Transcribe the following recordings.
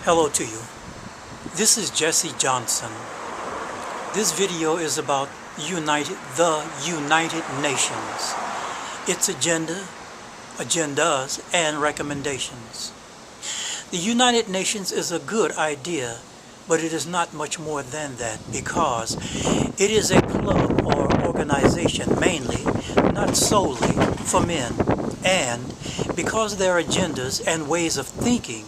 Hello to you. This is Jessie Johnson. This video is about the United Nations, its agendas, and recommendations. The United Nations is a good idea, but it is not much more than that because it is a club or organization mainly, not solely, for men, and because their agendas and ways of thinking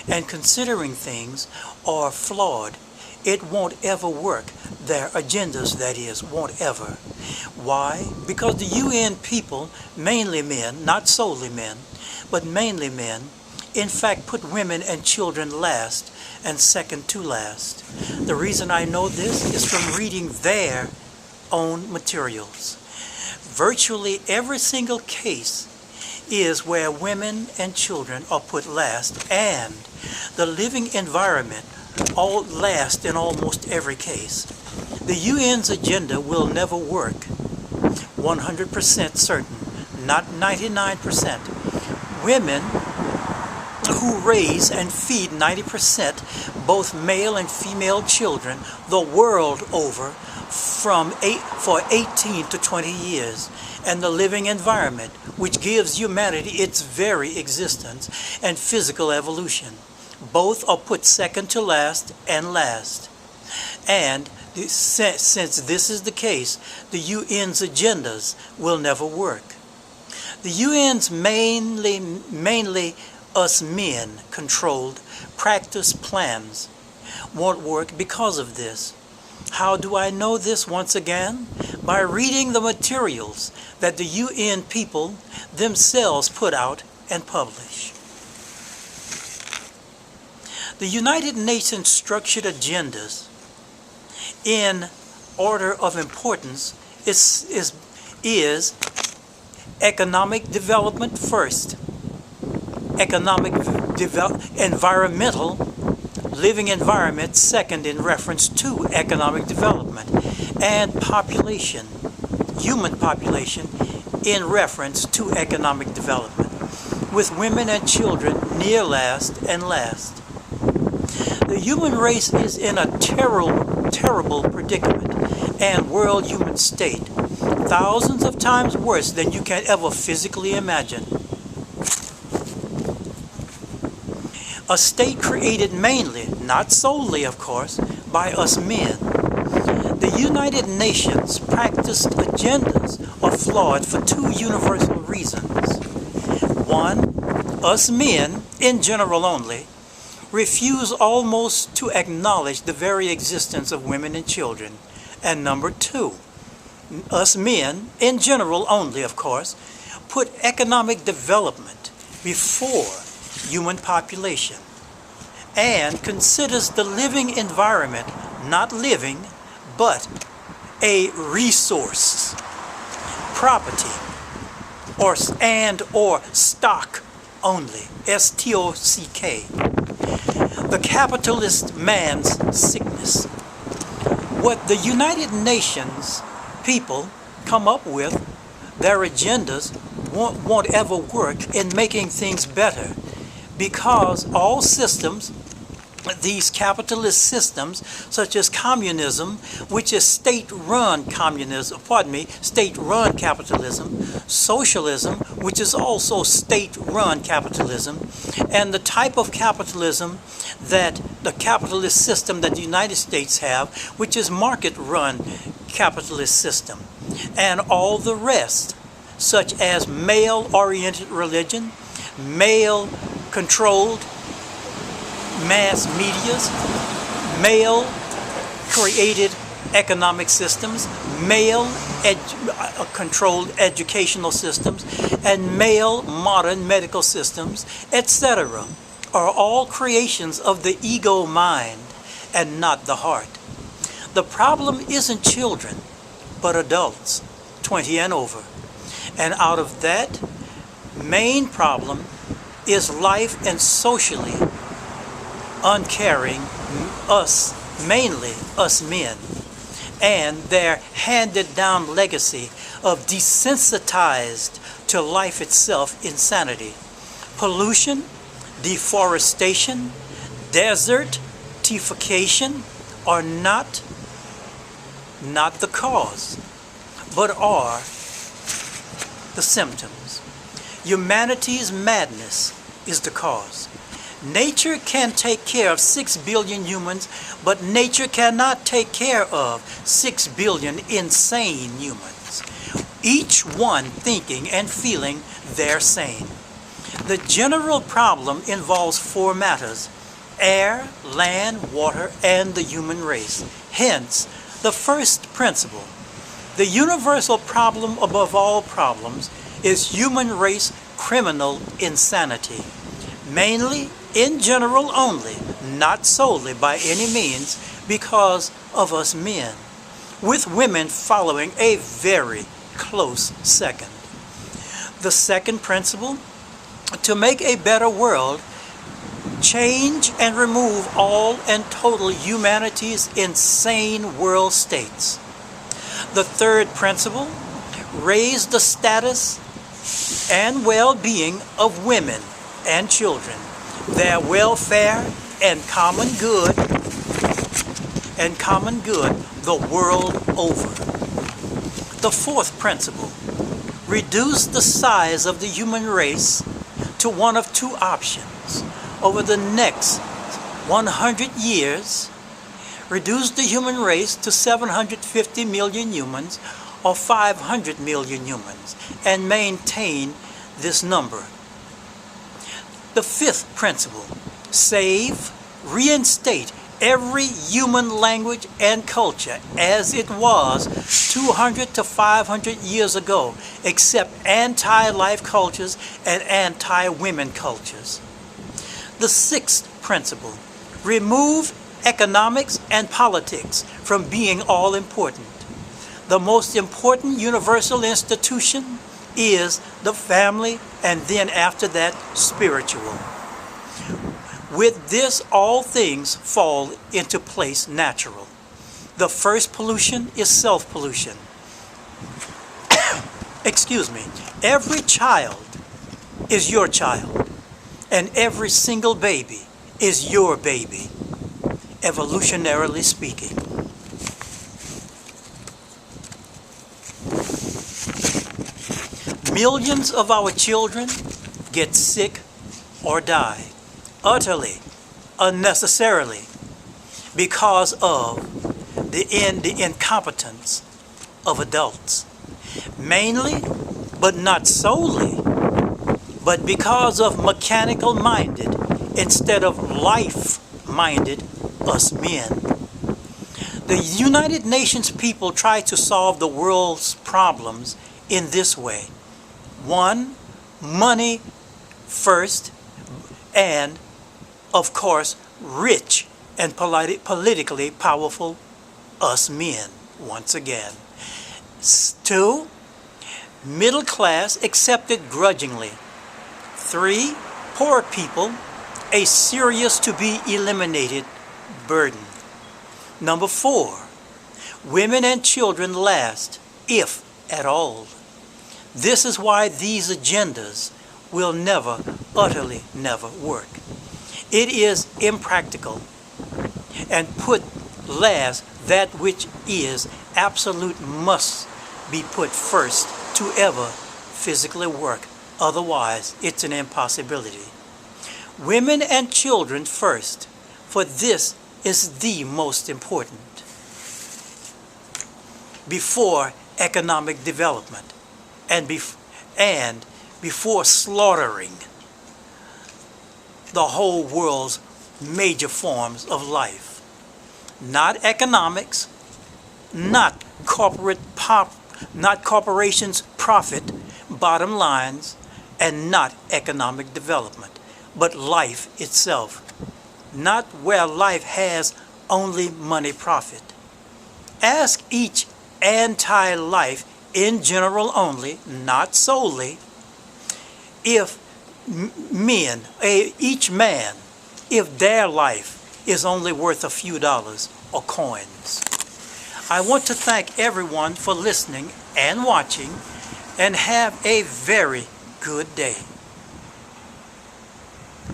and considering things are flawed, it won't ever work. Their agendas, that is, won't ever. Why? Because the UN people, mainly men, not solely men, but mainly men, in fact put women and children last and second to last. The reason I know this is from reading their own materials. Virtually every single case is where women and children are put last, and the living environment all last in almost every case. The UN's agenda will never work. 100% certain, not 99%. Women who raise and feed 90% both male and female children the world over for 18 to 20 years, and the living environment which gives humanity its very existence and physical evolution. Both are put second to last and last. And since this is the case, the UN's agendas will never work. The UN's mainly us men controlled practice plans won't work because of this. How do I know this once again? By reading the materials that the UN people themselves put out and publish. The United Nations structured agendas in order of importance is economic development first, environmental living environment second in reference to economic development, and population, human population, in reference to economic development, with women and children near last and last. The human race is in a terrible predicament and world human state, thousands of times worse than you can ever physically imagine. A state created mainly, not solely of course, by us men. The United Nations practiced agendas are flawed for two universal reasons. One, us men, in general only, refuse almost to acknowledge the very existence of women and children. And number two, us men, in general only of course, put economic development before human population, and considers the living environment not living, but a resource, property, or stock only, S-T-O-C-K. The capitalist man's sickness. What the United Nations people come up with, their agendas won't ever work in making things better, because all systems, these capitalist systems, such as communism, which is state-run capitalism, socialism, which is also state-run capitalism, and the type of capitalism that the capitalist system that the United States have, which is market-run capitalist system, and all the rest, such as male-oriented religion, male-controlled mass medias, male-created economic systems, male-controlled educational systems, and male modern medical systems, etc., are all creations of the ego mind and not the heart. The problem isn't children, but adults, 20 and over. And out of that main problem is life and socially uncaring us, mainly us men, and their handed down legacy of desensitized to life itself insanity, pollution, deforestation, Desertification are not the cause, but are the symptoms. Humanity's madness is the cause. Nature can take care of 6 billion humans, but nature cannot take care of 6 billion insane humans, each one thinking and feeling they're sane. The general problem involves 4 matters: air, land, water, and the human race. Hence, the first principle. The universal problem above all problems is human race criminal insanity. Mainly, in general only, not solely by any means, because of us men, with women following a very close second. The second principle, to make a better world, change and remove all and total humanity's insane world states. The third principle, raise the status and well-being of women and children, their welfare and common good the world over. The fourth principle, reduce the size of the human race to one of 2 options. Over the next 100 years, reduce the human race to 750 million humans or 500 million humans and maintain this number. The fifth principle, save, reinstate every human language and culture as it was 200 to 500 years ago, except anti-life cultures and anti-women cultures. The sixth principle, remove economics and politics from being all important. The most important universal institution is the family, and then after that, spiritual. With this, all things fall into place natural. The first pollution is self-pollution. Excuse me. Every child is your child, and every single baby is your baby, evolutionarily speaking. Millions of our children get sick or die, utterly, unnecessarily, because of the incompetence of adults. Mainly, but not solely, but because of mechanical-minded instead of life-minded us men. The United Nations people try to solve the world's problems in this way. 1, money first, and, of course, rich and politically powerful us men, once again. 2, middle class accepted grudgingly. 3, poor people, a serious to be eliminated burden. Number 4, women and children last, if at all. This is why these agendas will never, utterly never work. It is impractical, and put last that which is absolute must be put first to ever physically work. Otherwise, it's an impossibility. Women and children first, for this is the most important. Before economic development, and before slaughtering the whole world's major forms of life. Not economics, not corporations' profit, bottom lines, and not economic development, but life itself. Not where life has only money profit. Ask each anti-life in general only, not solely, if each man, if their life is only worth a few dollars or coins. I want to thank everyone for listening and watching, and have a very good day.